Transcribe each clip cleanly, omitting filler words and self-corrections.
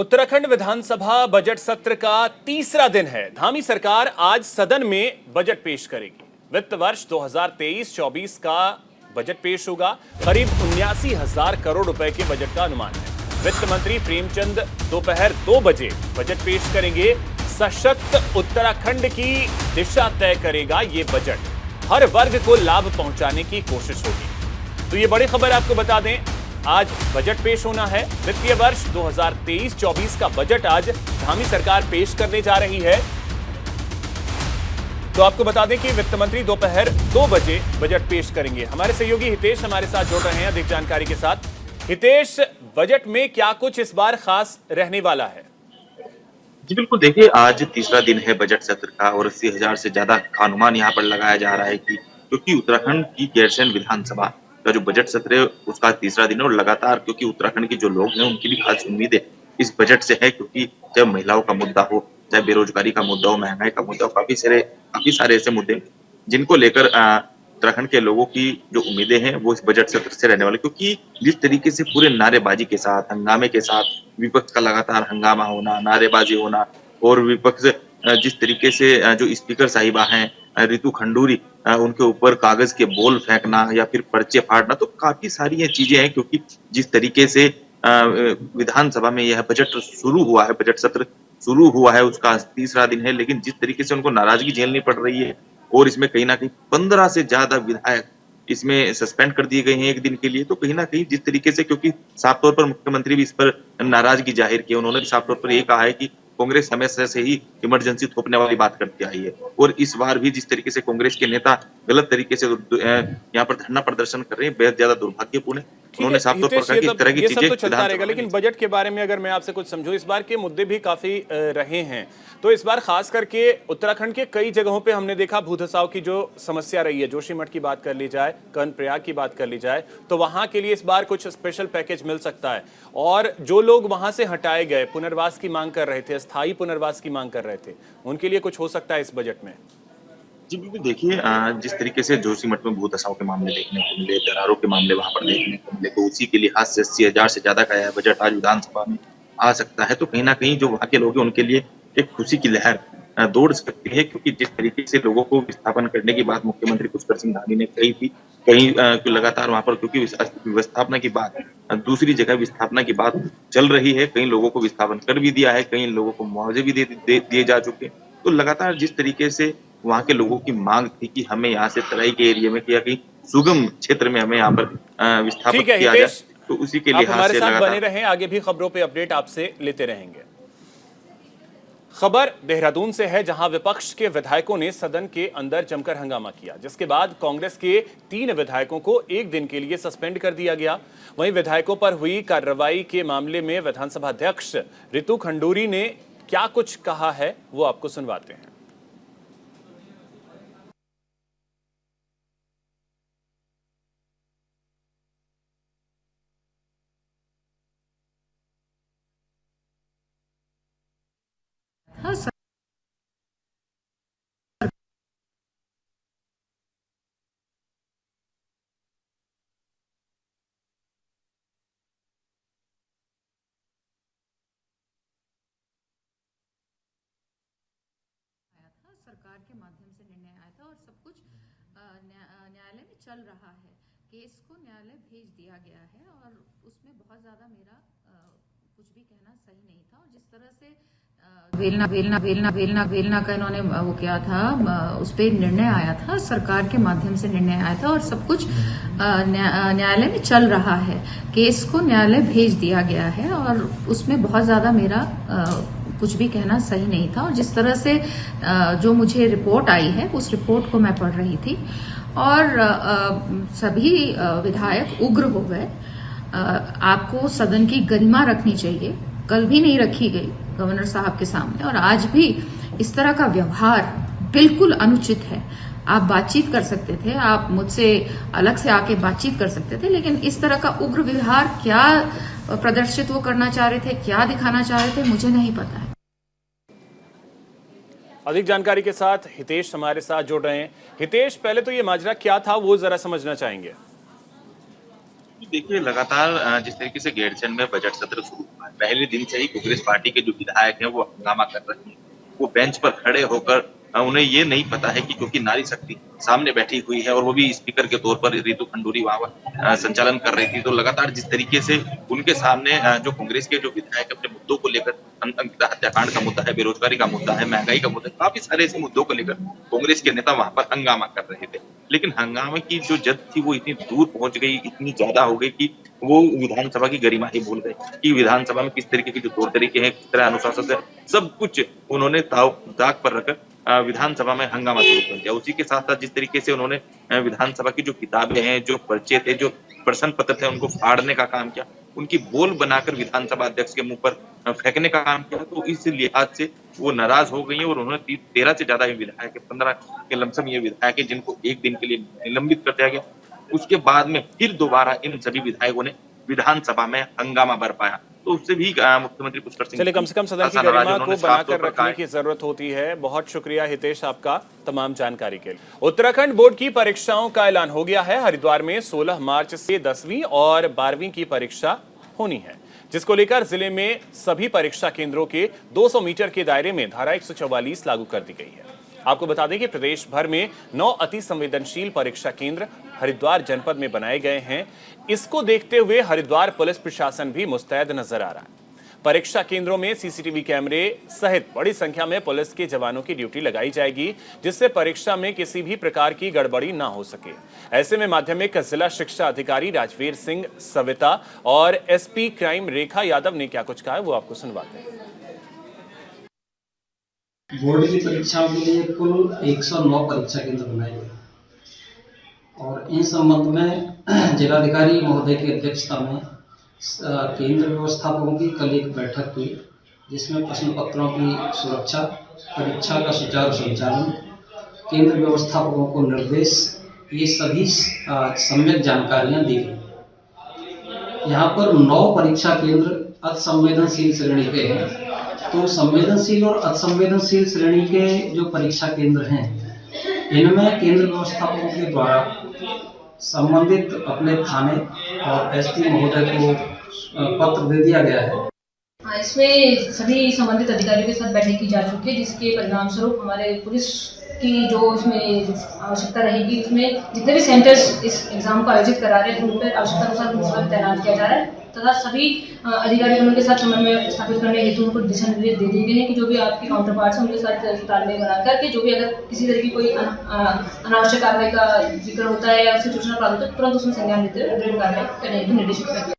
उत्तराखंड विधानसभा budget सत्र का तीसरा दिन है। धामी सरकार आज सदन में बजट पेश करेगी। वित्त वर्ष 2023-24 का बजट पेश होगा। करीब 79,000 करोड़ रुपए के बजट का अनुमान है। वित्त मंत्री प्रेमचंद दोपहर 2 बजे बजट पेश करेंगे। सशक्त उत्तराखंड की दिशा तय करेगा ये बजट। हर वर्ग को लाभ पहुंचाने की कोशिश होगी। तो ये बड़ी खबर आपको बता दें, आज बजट पेश होना है। वित्तीय वर्ष 2023-24 का बजट आज धामी सरकार पेश करने जा रही है। तो आपको बता दें कि वित्त मंत्री दोपहर 2 बजे बजट पेश करेंगे। हमारे सहयोगी हितेश हमारे साथ जुड़ रहे हैं अधिक जानकारी के साथ। हितेश, बजट में क्या कुछ इस बार खास रहने वाला है? जी बिल्कुल, देखिए आज तीसरा दिन है बजट सत्र का और 80,000 से ज्यादा का अनुमान यहाँ पर लगाया जा रहा है कि क्योंकि उत्तराखंड की गैरसैंण विधानसभा का जो बजट सत्र है उसका तीसरा दिन है और लगातार क्योंकि उत्तराखंड के जो लोग हैं उनकी भी खास उम्मीदें इस बजट से है, क्योंकि चाहे महिलाओं का मुद्दा हो, चाहे बेरोजगारी का मुद्दा हो, महंगाई का मुद्दा हो, काफी सारे ऐसे मुद्दे जिनको लेकर उत्तराखंड के लोगों की जो उम्मीदें हैं वो इस बजट सत्र से रहने वाले, क्योंकि जिस तरीके से पूरे नारेबाजी के साथ, हंगामे के साथ, विपक्ष का लगातार हंगामा होना, नारेबाजी होना और विपक्ष जिस तरीके से जो स्पीकर साहिबा हैं रितु खंडूरी, उनके ऊपर कागज के बोल फेंकना या फिर पर्चे फाड़ना, तो काफी सारी ये चीजें हैं। क्योंकि जिस तरीके से विधानसभा में यह बजट शुरू हुआ है, बजट सत्र शुरू हुआ है, उसका तीसरा दिन है, लेकिन जिस तरीके से उनको नाराजगी झेलनी पड़ रही है और इसमें कहीं ना कहीं 15 से ज्यादा विधायक इसमें सस्पेंड कर दिए गए हैं एक दिन के लिए, तो कहीं ना कहीं जिस तरीके से, क्योंकि साफ तौर पर मुख्यमंत्री भी इस पर नाराजगी जाहिर की, उन्होंने भी साफ तौर पर ये कहा है कि कांग्रेस हमेशा से ही इमरजेंसी थोपने वाली बात करती आई है और इस बार भी जिस तरीके से कांग्रेस के नेता गलत तरीके से यहाँ पर धरना प्रदर्शन कर रहे हैं, बेहद ज्यादा दुर्भाग्यपूर्ण है। उन्होंने साफ तौर पर कहा कि इस तरह की चीजें तो चलता रहेगा, लेकिन बजट के बारे में अगर मैं आपसे कुछ समझूं, इस बार के मुद्दे भी काफी रहे हैं। तो इस बार खास करके उत्तराखंड के कई जगहों पे हमने देखा भूधसाव की जो समस्या रही है। जोशीमठ की बात कर ली जाए, कर्णप्रयाग की बात कर ली जाए, तो वहां के लिए इस बार कुछ स्पेशल पैकेज मिल सकता है। और जो लोग वहां से हटाए गए, पुनर्वास की मांग कर रहे थे, स्थायी पुनर्वास की मांग कर रहे थे, उनके लिए कुछ हो सकता है इस बजट में? जी बिल्कुल, देखिए जिस तरीके से जोशीमठ में भूधसाव के मामले देखने को मिले, दरारों के मामले वहां पर देखने को मिले, तो उसी के लिहाज से 80,000 से ज्यादा का यह बजट आज विधानसभा में आ सकता है। तो कहीं ना कहीं जो वहां के लोग हैं उनके लिए एक खुशी की लहर दौड़ सकती है, क्योंकि जिस तरीके से लोगों को विस्थापन करने की बात मुख्यमंत्री पुष्कर सिंह धामी ने कही थी, कहीं लगातार वहां पर क्योंकि विस्थापना की बात दूसरी जगह विस्थापना की बात चल रही है, कई लोगों को विस्थापन कर भी दिया है, कई लोगों को मुआवजे भी दिए जा चुके हैं। तो लगातार जिस तरीके से वहाँ के लोगों की मांग थी कि हमें यहाँ से तराई के एरिया में या कहीं सुगम क्षेत्र में हमें यहाँ पर विस्थापित किया जाए, तो उसी के लिहाज से हमारे साथ बने रहें, आगे भी खबरों पे अपडेट आपसे लेते रहेंगे। खबर देहरादून से है, जहां विपक्ष के विधायकों ने सदन के अंदर जमकर हंगामा किया, जिसके बाद कांग्रेस के 3 विधायकों को 1 दिन के लिए सस्पेंड कर दिया गया। वहीं विधायकों पर हुई कार्रवाई के मामले में विधानसभा अध्यक्ष रितु खंडूरी ने क्या कुछ कहा है वो आपको सुनवाते हैं। हाँ, सरकार के माध्यम से निर्णय आया था और सब कुछ न्यायालय में चल रहा है। केस को न्यायालय भेज दिया गया है और उसमें बहुत ज़्यादा मेरा कुछ भी कहना सही नहीं था। और जिस तरह से वेलना का इन्होंने वो किया था, उस पर निर्णय आया था, सरकार के माध्यम से निर्णय आया था और सब कुछ न्यायालय में चल रहा है। केस को न्यायालय भेज दिया गया है और उसमें बहुत ज़्यादा मेरा कुछ भी कहना सही नहीं था। और जिस तरह से जो मुझे रिपोर्ट आई है उस रिपोर्ट को मैं पढ़ रही थी और सभी विधायक उग्र हो गए। आपको सदन की गरिमा रखनी चाहिए, कल भी नहीं रखी गई गवर्नर साहब के सामने और आज भी इस तरह का व्यवहार बिल्कुल अनुचित है। आप बातचीत कर सकते थे, आप मुझसे अलग से आके बातचीत कर सकते थे, लेकिन इस तरह का उग्र व्यवहार क्या प्रदर्शित वो करना चाह रहे थे, क्या दिखाना चाह रहे थे, मुझे नहीं पता है। अधिक जानकारी के साथ हितेश हमारे साथ जुड़ रहे हैं। हितेश, पहले तो ये माजरा क्या था वो जरा समझना चाहेंगे। देखिए लगातार जिस तरीके से गैरसैंण में बजट सत्र शुरू हुआ है, पहले दिन से ही कांग्रेस पार्टी के जो विधायक हैं वो हंगामा कर रहे हैं। वो बेंच पर खड़े होकर उन्हें ये नहीं पता है कि क्योंकि नारी शक्ति सामने बैठी हुई है और वो भी स्पीकर के तौर पर रितु खंडूरी वहाँ संचालन कर रही थी। तो लगातार जिस तरीके से उनके सामने जो कांग्रेस के जो विधायक अपने मुद्दों को लेकर अंकिता हत्याकांड का मुद्दा है, बेरोजगारी का मुद्दा है, महंगाई का मुद्दा है, काफी सारे ऐसे मुद्दों को लेकर कांग्रेस के नेता वहां पर हंगामा कर रहे थे। लेकिन हंगामे की जो जद थी वो इतनी दूर पहुंच गई, इतनी ज्यादा हो गई कि वो विधानसभा की गरिमा ही भूल गए कि विधानसभा में किस तरीके के जो तौर तरीके हैं, किस तरह अनुशासन है, सब कुछ उन्होंने दाग पर रखकर विधानसभा में हंगामा शुरू कर दिया। उसी के साथ साथ जिस तरीके से उन्होंने विधानसभा की जो किताबें हैं, जो पर्चे थे, जो प्रश्न पत्र थे, उनको फाड़ने का काम किया, उनकी बोल बनाकर विधानसभा अध्यक्ष के मुंह पर फेंकने का काम किया। तो इस लिहाज से वो नाराज हो गई है और उन्होंने 13 से ज्यादा विधायक, 15 के लमसम ये विधायक है जिनको एक दिन के लिए निलंबित कर दिया गया। उसके बाद में फिर दोबारा इन सभी विधायकों ने विधानसभा में हंगामा बरपाया। तो उससे भी मुख्यमंत्री पुष्कर सिंह चलिए, कम से कम सदन की गरिमा को बनाकर रखने की जरूरत होती है। बहुत शुक्रिया हितेश आपका तमाम जानकारी के लिए। उत्तराखंड बोर्ड की परीक्षाओं का ऐलान हो गया है। हरिद्वार में 16 मार्च से 10वीं और 12वीं की परीक्षा होनी है, जिसको लेकर जिले में सभी परीक्षा केंद्रों के 200 मीटर के दायरे में धारा 144 लागू कर दी गई है। आपको बता दें कि प्रदेश भर में 9 अति संवेदनशील परीक्षा केंद्र हरिद्वार जनपद में बनाए गए हैं। इसको देखते हुए हरिद्वार पुलिस प्रशासन भी मुस्तैद नजर आ रहा है। परीक्षा केंद्रों में सीसीटीवी कैमरे सहित बड़ी संख्या में पुलिस के जवानों की ड्यूटी लगाई जाएगी, जिससे परीक्षा में किसी भी प्रकार की गड़बड़ी ना हो सके। ऐसे में माध्यमिक जिला शिक्षा अधिकारी राजवीर सिंह सविता और एसपी क्राइम रेखा यादव ने क्या कुछ कहा है वो आपको सुनवाते हैं। बोर्ड की परीक्षाओं के लिए कुल 109 परीक्षा केंद्र बनाए गए और इन संबंध में जिलाधिकारी महोदय की अध्यक्षता में केंद्र व्यवस्थापकों की कल एक बैठक हुई, जिसमें प्रश्न पत्रों की सुरक्षा, परीक्षा का सुचारू संचालन, केंद्र व्यवस्थापकों को निर्देश, ये सभी सम्यक जानकारियां दी गई। यहाँ पर 9 परीक्षा केंद्र अति संवेदनशील श्रेणी के हैं। तो संवेदनशील और असंवेदनशील श्रेणी के जो परीक्षा केंद्र हैं, इनमें केंद्र व्यवस्थापकों के द्वारा संबंधित अपने थाने और एसपी महोदय को पत्र दे दिया गया है। इसमें सभी संबंधित अधिकारियों के साथ बैठक की जा चुकी है, जिसके परिणाम स्वरूप हमारे पुलिस की जो इसमें आवश्यकता रहेगी, इसमें जितने भी सेंटर्स इस एग्जाम को आयोजित करा रहे हैं उन पर आवश्यकता अनुसार पुलिस तैनात किया जा रहा है तथा सभी अधिकारियों के साथ समन्वय स्थापित करने हेतु उनको दिशा निर्देश दे दिए गए हैं कि जो भी आपकी काउंटर पार्ट्स हैं उनके साथ तालमेल बनाकर के जो भी अगर किसी तरह की कोई अनावश्यक कार्रवाई का जिक्र होता है या उसकी सूचना प्राप्त होता है तुरंत उसमें संज्ञान लेते हुए अग्रिम कार्रवाई करने हेतु निर्देशित किया गया।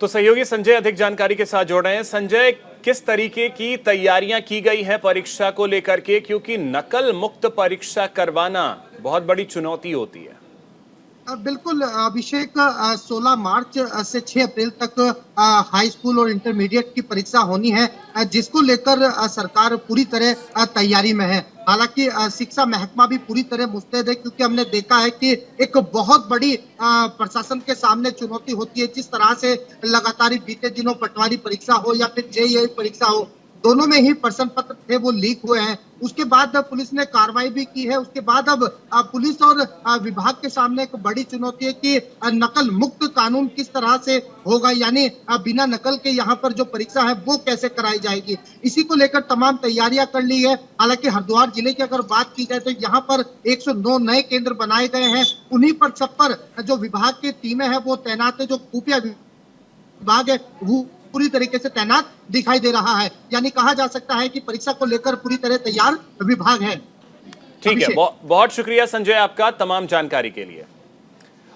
तो सहयोगी संजय अधिक जानकारी के साथ जोड़ रहे हैं। संजय, किस तरीके की तैयारियां की गई हैं परीक्षा को लेकर के, क्योंकि नकल मुक्त परीक्षा करवाना बहुत बड़ी चुनौती होती है। बिल्कुल अभिषेक, 16 मार्च से 6 अप्रैल तक हाई स्कूल और इंटरमीडिएट की परीक्षा होनी है, जिसको लेकर सरकार पूरी तरह तैयारी में है। हालांकि शिक्षा महकमा भी पूरी तरह मुस्तैद है, क्योंकि हमने देखा है कि एक बहुत बड़ी प्रशासन के सामने चुनौती होती है। जिस तरह से लगातार बीते दिनों पटवारी परीक्षा हो या फिर जेईई परीक्षा हो, दोनों में ही प्रश्न पत्र थे वो लीक हुए हैं। उसके बाद पुलिस ने कार्रवाई भी की है। उसके बाद अब पुलिस और विभाग के सामने एक बड़ी चुनौती है कि नकल मुक्त कानून किस तरह से होगा, यानी बिना नकल के यहाँ पर जो परीक्षा है वो कैसे कराई जाएगी। इसी को लेकर तमाम तैयारियां कर ली है। हालांकि हरिद्वार जिले की अगर बात की जाए तो यहाँ पर 109 नए केंद्र बनाए गए हैं। उन्हीं पर सब पर जो विभाग की टीमें हैं वो तैनात है। जो खुफिया विभाग है वो पूरी तरीके से तैनात दिखाई दे रहा है, यानी कहा जा सकता है कि परीक्षा को लेकर पूरी तरह तैयार विभाग है। ठीक है, बहुत शुक्रिया संजय आपका तमाम जानकारी के लिए।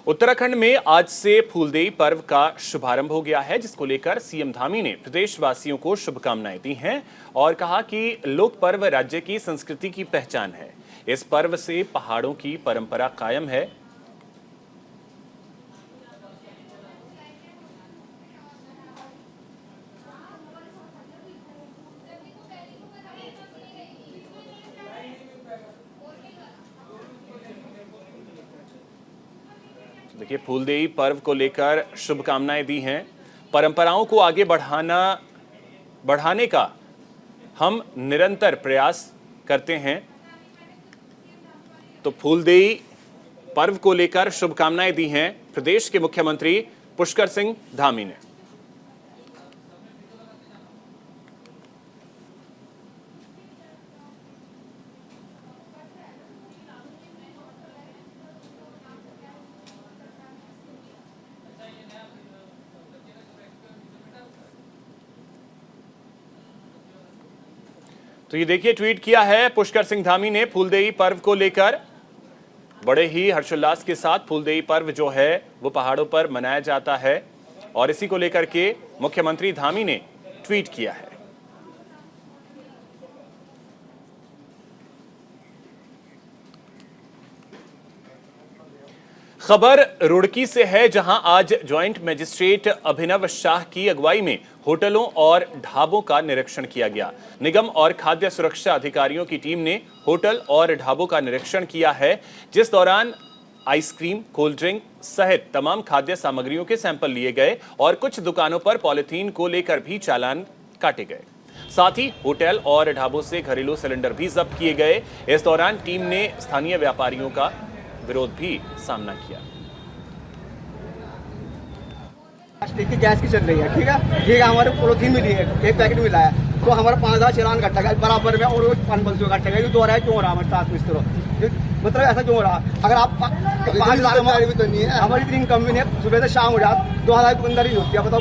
उत्तराखंड में आज से फूलदेई पर्व का शुभारंभ हो गया है, जिसको लेकर सीएम धामी ने प्रदेशवासियों को शुभकामनाएं दी हैं और कहा कि लोक पर्व राज्य की संस्कृति की पहचान है। इस पर्व से पहाड़ों की परंपरा कायम है। देखिए, फूलदेई पर्व को लेकर शुभकामनाएं दी हैं। परंपराओं को आगे बढ़ाने का हम निरंतर प्रयास करते हैं। तो फूलदेई पर्व को लेकर शुभकामनाएं दी हैं प्रदेश के मुख्यमंत्री पुष्कर सिंह धामी ने। तो ये देखिए, ट्वीट किया है पुष्कर सिंह धामी ने फूलदेई पर्व को लेकर। बड़े ही हर्षोल्लास के साथ फूलदेई पर्व जो है वो पहाड़ों पर मनाया जाता है और इसी को लेकर के मुख्यमंत्री धामी ने ट्वीट किया है। खबर रुड़की से है, जहां आज ज्वाइंट मजिस्ट्रेट अभिनव शाह की अगुवाई में होटलों और ढाबों का निरीक्षण किया गया। निगम और खाद्य सुरक्षा अधिकारियों की टीम ने होटल और ढाबों का निरीक्षण किया है, जिस दौरान आइसक्रीम, कोल्ड ड्रिंक सहित तमाम खाद्य सामग्रियों के सैंपल लिए गए और कुछ दुकानों पर पॉलिथीन को लेकर भी चालान काटे गए। साथ ही होटल और ढाबों से घरेलू सिलेंडर भी जब्त किए गए। इस दौरान टीम ने स्थानीय व्यापारियों का विरोध भी सामना किया। प्लास्टिक की गैस की चल रही है, ठीक है, हमारे पॉलिथीन मिली है, एक पैकेट मिला है, तो हमारा 5,000 चालान कटा गया बराबर में और 500 कटा गया। ये दो रहा है, क्यों रहा हमारे साथ में इस तरह, मतलब ऐसा क्यों रहा? अगर आप 5,000 भी तो नहीं है, हमारी इतनी इनकम भी नहीं, सुबह से शाम हो जाती 2,000 के अंदर ही होती है। बताओ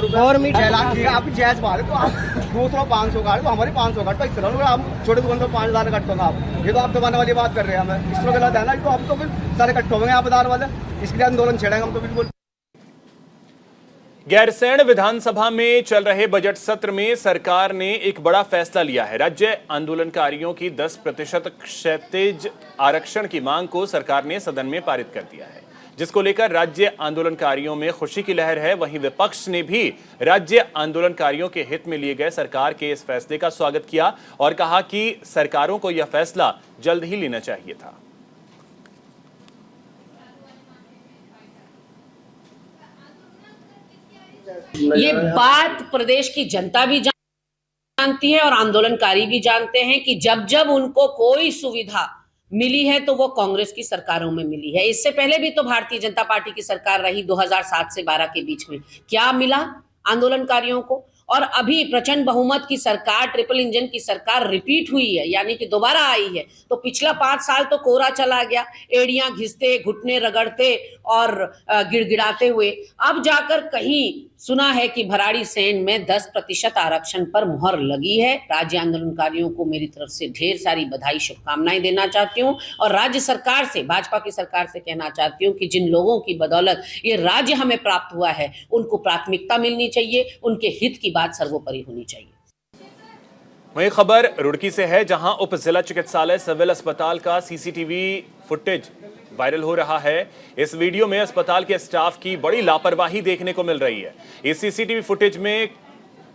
गवर्नमेंट आपकी जायज बात है, तो आप 200-500 काट तो हमारी 500 काट, तो इस तरह आप छोटे दुकान पर 5,000 कट होगा। आप ये तो आप दबाने वाली बात कर रहे हैं, हमें इस तरह गलत है ना। तो अब तो फिर सारे कट होंगे आप बाजार वाले, इसके लिए आंदोलन छेड़ेंगे हम तो बिल्कुल। गैरसैंण विधानसभा में चल रहे बजट सत्र में सरकार ने एक बड़ा फैसला लिया है। राज्य आंदोलनकारियों की 10% क्षैतिज आरक्षण की मांग को सरकार ने सदन में पारित कर दिया है, जिसको लेकर राज्य आंदोलनकारियों में खुशी की लहर है। वहीं विपक्ष ने भी राज्य आंदोलनकारियों के हित में लिए गए सरकार के इस फैसले का स्वागत किया और कहा कि सरकारों को यह फैसला जल्द ही लेना चाहिए था। ये बात प्रदेश की जनता भी जानती है और आंदोलनकारी भी जानते हैं कि जब जब उनको कोई सुविधा मिली है तो वो कांग्रेस की सरकारों में मिली है। इससे पहले भी तो भारतीय जनता पार्टी की सरकार रही 2007 से 12 के बीच में। क्या मिला आंदोलनकारियों को? और अभी प्रचंड बहुमत की सरकार, ट्रिपल इंजन की सरकार रिपीट हुई है, यानी कि दोबारा आई है। तो पिछला 5 साल तो कोरा चला गया, एड़ियां घिसते, घुटने रगड़ते और गिड़गिड़ाते हुए। अब जाकर कहीं सुना है कि भराड़ीसैंण में 10% आरक्षण पर मुहर लगी है। राज्य आंदोलनकारियों को मेरी तरफ से ढेर सारी बधाई, शुभकामनाएं देना चाहती हूं और राज्य सरकार से, भाजपा की सरकार से कहना चाहती हूं कि जिन लोगों की बदौलत ये राज्य हमें प्राप्त हुआ है, उनको प्राथमिकता मिलनी चाहिए, उनके हित की बात सर्वोपरि होनी चाहिए। वहीं खबर रुड़की से है, जहां उप जिला चिकित्सालय सिविल अस्पताल का सीसीटीवी फुटेज वायरल हो रहा है। इस वीडियो में अस्पताल के स्टाफ की बड़ी लापरवाही देखने को मिल रही है। इस सीसीटीवी फुटेज में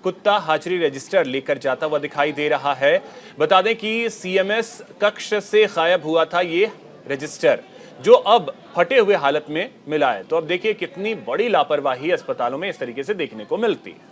कुत्ता हाजिरी रजिस्टर लेकर जाता हुआ दिखाई दे रहा है। बता दें कि सीएमएस कक्ष से गायब हुआ था ये रजिस्टर, जो अब फटे हुए हालत में मिला है। तो अब देखिए कितनी बड़ी लापरवाही अस्पतालों में इस तरीके से देखने को मिलती है।